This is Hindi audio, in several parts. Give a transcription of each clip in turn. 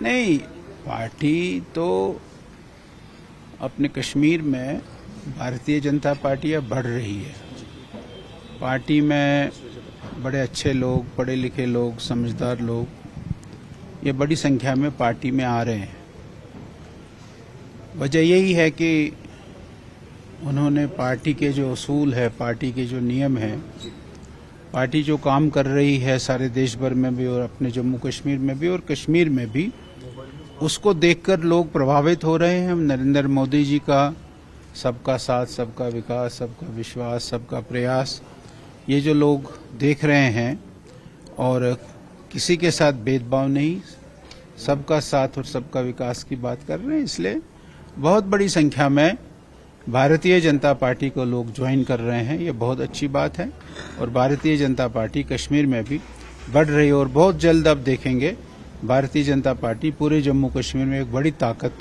नहीं, पार्टी तो अपने कश्मीर में भारतीय जनता पार्टी अब बढ़ रही है। पार्टी में बड़े अच्छे लोग, पढ़े लिखे लोग, समझदार लोग, ये बड़ी संख्या में पार्टी में आ रहे हैं। वजह यही है कि उन्होंने पार्टी के जो असूल है, पार्टी के जो नियम हैं, पार्टी जो काम कर रही है सारे देश भर में भी और अपने जम्मू कश्मीर में भी और कश्मीर में भी, उसको देखकर लोग प्रभावित हो रहे हैं। नरेंद्र मोदी जी का सबका साथ, सबका विकास, सबका विश्वास, सबका प्रयास, ये जो लोग देख रहे हैं और किसी के साथ भेदभाव नहीं, सबका साथ और सबका विकास की बात कर रहे हैं, इसलिए बहुत बड़ी संख्या में भारतीय जनता पार्टी को लोग ज्वाइन कर रहे हैं। ये बहुत अच्छी बात है और भारतीय जनता पार्टी कश्मीर में भी बढ़ रही है और बहुत जल्द आप देखेंगे भारतीय जनता पार्टी पूरे जम्मू कश्मीर में एक बड़ी ताकत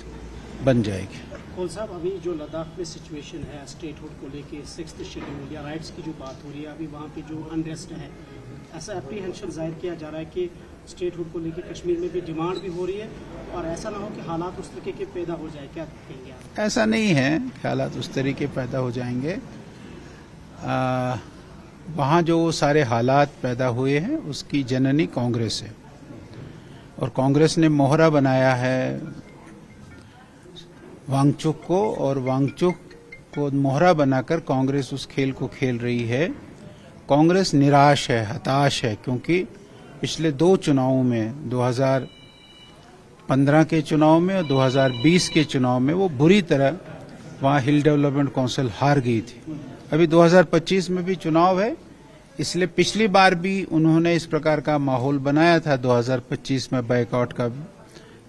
बन जाएगी। कौन साहब, अभी जो लद्दाख में सिचुएशन है स्टेटहुड को लेके, 6th शेड्यूल या राइट्स की जो बात हो रही है, अभी वहाँ पे जो अनरेस्ट है, ऐसा एप्रीहेंशन जाहिर किया जा रहा है कि स्टेटहुड को लेके कश्मीर में भी डिमांड भी हो रही है और ऐसा ना हो कि हालात उस तरीके के पैदा हो जाए, क्या कहेंगे आप? ऐसा नहीं है कि हालात उस तरीके पैदा हो जाएंगे। वहाँ जो सारे हालात पैदा हुए हैं उसकी जननी कांग्रेस है और कांग्रेस ने मोहरा बनाया है वांगचुक को और वांगचुक को मोहरा बनाकर कांग्रेस उस खेल को खेल रही है। कांग्रेस निराश है, हताश है, क्योंकि पिछले दो चुनावों में, 2015 के चुनाव में और 2020 के चुनाव में वो बुरी तरह वहाँ हिल डेवलपमेंट काउंसिल हार गई थी। अभी 2025 में भी चुनाव है, इसलिए पिछली बार भी उन्होंने इस प्रकार का माहौल बनाया था 2025 में बायकॉट का भी,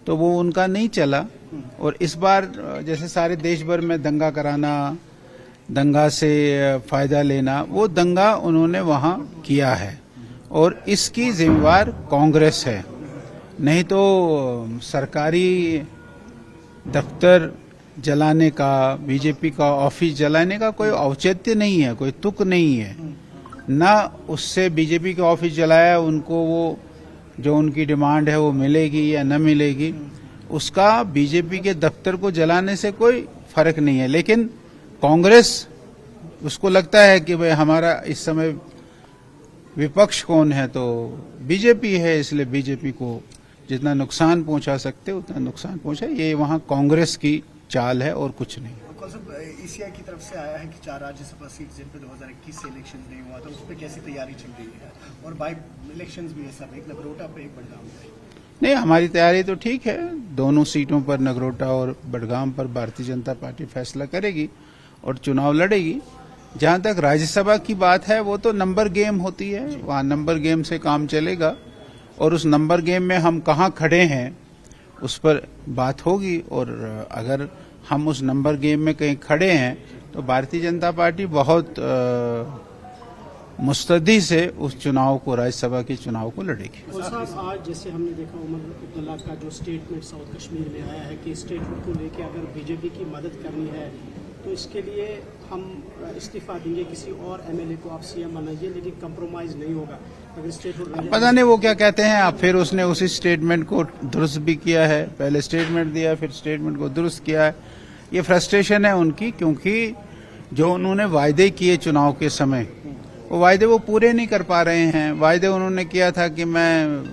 तो वो उनका नहीं चला। और इस बार जैसे सारे देश भर में दंगा कराना, दंगा से फायदा लेना, वो दंगा उन्होंने वहां किया है और इसकी जिम्मेवार कांग्रेस है। नहीं तो सरकारी दफ्तर जलाने का, बीजेपी का ऑफिस जलाने का कोई औचित्य नहीं है, कोई तुक नहीं है। ना उससे बीजेपी का ऑफिस जलाया उनको वो जो उनकी डिमांड है वो मिलेगी या न मिलेगी, उसका बीजेपी के दफ्तर को जलाने से कोई फर्क नहीं है। लेकिन कांग्रेस, उसको लगता है कि भाई हमारा इस समय विपक्ष कौन है, तो बीजेपी है, इसलिए बीजेपी को जितना नुकसान पहुंचा सकते उतना नुकसान पहुंचा। ये वहां कांग्रेस की चाल है और कुछ नहीं। ईसीआई की तरफ से आया है कि 4 राज्यसभा सीट जिन पे 2021 से इलेक्शन नहीं हुआ था, उस पर कैसी तैयारी चल रही है और बाई इलेक्शंस भी है सब, एक नगरोटा पे, एक बड़गाम पे। नहीं, हमारी तैयारी तो ठीक है। दोनों सीटों पर, नगरोटा और बड़गाम पर, भारतीय जनता पार्टी फैसला करेगी और चुनाव लड़ेगी। जहां तक राज्यसभा की बात है, वो तो नंबर गेम होती है, वहां नंबर गेम से काम चलेगा और उस नंबर गेम में हम कहां खड़े हैं उस पर बात होगी। और अगर हम उस नंबर गेम में कहीं खड़े हैं तो भारतीय जनता पार्टी बहुत मुस्तैदी से उस चुनाव को, राज्यसभा के चुनाव को लड़ेगी। और साहब, आज जैसे हमने देखा उमर अब्दुल्ला का जो स्टेटमेंट साउथ कश्मीर में आया है कि स्टेटहुड को लेकर अगर बीजेपी की मदद करनी है तो इसके लिए हम इस्तीफा देंगे, किसी और एमएलए को आप सीएम बनाइए, लेकिन कंप्रोमाइज नहीं होगा अगर स्टेटहुड। पता नहीं वो क्या कहते हैं। आप फिर उसने उसी स्टेटमेंट को दुरुस्त भी किया है, पहले स्टेटमेंट दिया फिर स्टेटमेंट को दुरुस्त किया है। ये फ्रस्ट्रेशन है उनकी, क्योंकि जो उन्होंने वायदे किए चुनाव के समय, वो वायदे वो पूरे नहीं कर पा रहे हैं। वायदे उन्होंने किया था कि मैं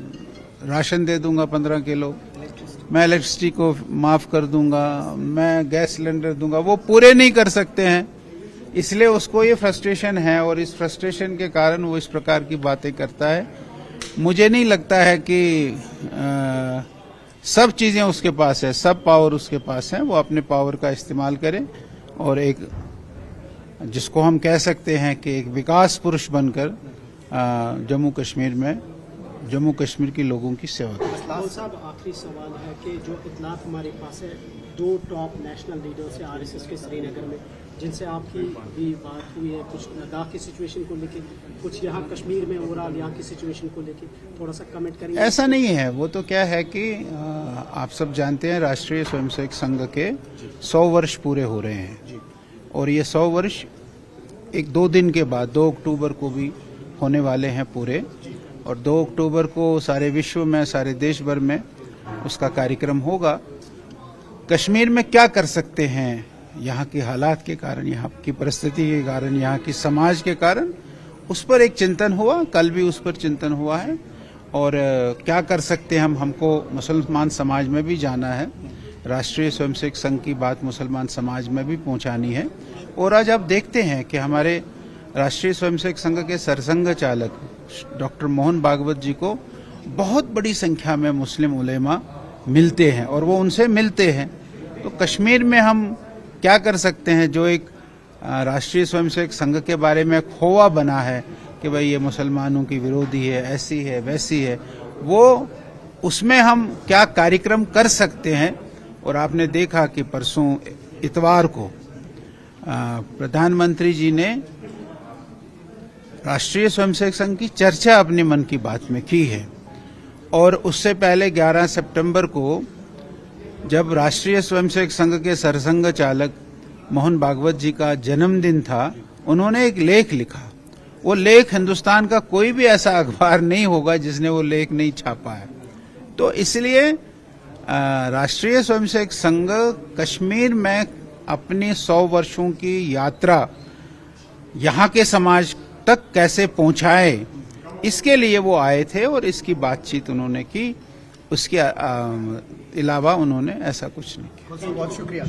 राशन दे दूंगा 15 किलो, मैं इलेक्ट्रिसिटी को माफ कर दूंगा, मैं गैस सिलेंडर दूंगा, वो पूरे नहीं कर सकते हैं। इसलिए उसको ये फ्रस्ट्रेशन है और इस फ्रस्ट्रेशन के कारण वो इस प्रकार की बातें करता है। मुझे नहीं लगता है कि सब चीजें उसके पास है, सब पावर उसके पास है। वो अपने पावर का इस्तेमाल करे और एक, जिसको हम कह सकते हैं कि एक विकास पुरुष बनकर जम्मू कश्मीर में, जम्मू कश्मीर के लोगों की सेवा करें। साहब, आखिरी सवाल है कि जो इतलात हमारे पास है 2 टॉप नेशनल लीडर से आरएसएस के श्रीनगर में, जिनसे आपकी भी बात हुई है, कुछ लद्दाख की सिचुएशन को लेके, कुछ यहाँ कश्मीर में ओवरऑल यहाँ की सिचुएशन को लेके थोड़ा सा कमेंट करेंगे? ऐसा नहीं है। वो तो क्या है कि आप सब जानते हैं राष्ट्रीय स्वयंसेवक संघ के 100 वर्ष पूरे हो रहे हैं और ये 100 वर्ष 1-2 दिन के बाद 2 अक्टूबर को भी होने वाले हैं पूरे। और 2 अक्टूबर को सारे विश्व में, सारे देश भर में उसका कार्यक्रम होगा। कश्मीर में क्या कर सकते हैं यहाँ के हालात के कारण, यहाँ की परिस्थिति के कारण, यहाँ की समाज के कारण, उस पर एक चिंतन हुआ। कल भी उस पर चिंतन हुआ है। और क्या कर सकते हैं हमको मुसलमान समाज में भी जाना है, राष्ट्रीय स्वयंसेवक संघ की बात मुसलमान समाज में भी पहुंचानी है। और आज आप देखते हैं कि हमारे राष्ट्रीय स्वयंसेवक संघ के सरसंघ चालक डॉक्टर मोहन भागवत जी को बहुत बड़ी संख्या में मुस्लिम उलेमा मिलते हैं और वो उनसे मिलते हैं। तो कश्मीर में हम क्या कर सकते हैं, जो एक राष्ट्रीय स्वयंसेवक संघ के बारे में खोवा बना है कि भाई ये मुसलमानों की विरोधी है, ऐसी है, वैसी है, वो उसमें हम क्या कार्यक्रम कर सकते हैं। और आपने देखा कि परसों इतवार को प्रधानमंत्री जी ने राष्ट्रीय स्वयंसेवक संघ की चर्चा अपने मन की बात में की है। और उससे पहले 11 सितंबर को जब राष्ट्रीय स्वयंसेवक संघ के सरसंघ चालक मोहन भागवत जी का जन्मदिन था, उन्होंने एक लेख लिखा। वो लेख हिंदुस्तान का कोई भी ऐसा अखबार नहीं होगा जिसने वो लेख नहीं छापा है। तो इसलिए राष्ट्रीय स्वयंसेवक संघ कश्मीर में अपनी 100 वर्षों की यात्रा यहाँ के समाज तक कैसे पहुंचाए, इसके लिए वो आए थे और इसकी बातचीत उन्होंने की। उसके अलावा उन्होंने ऐसा कुछ नहीं किया। बहुत शुक्रिया।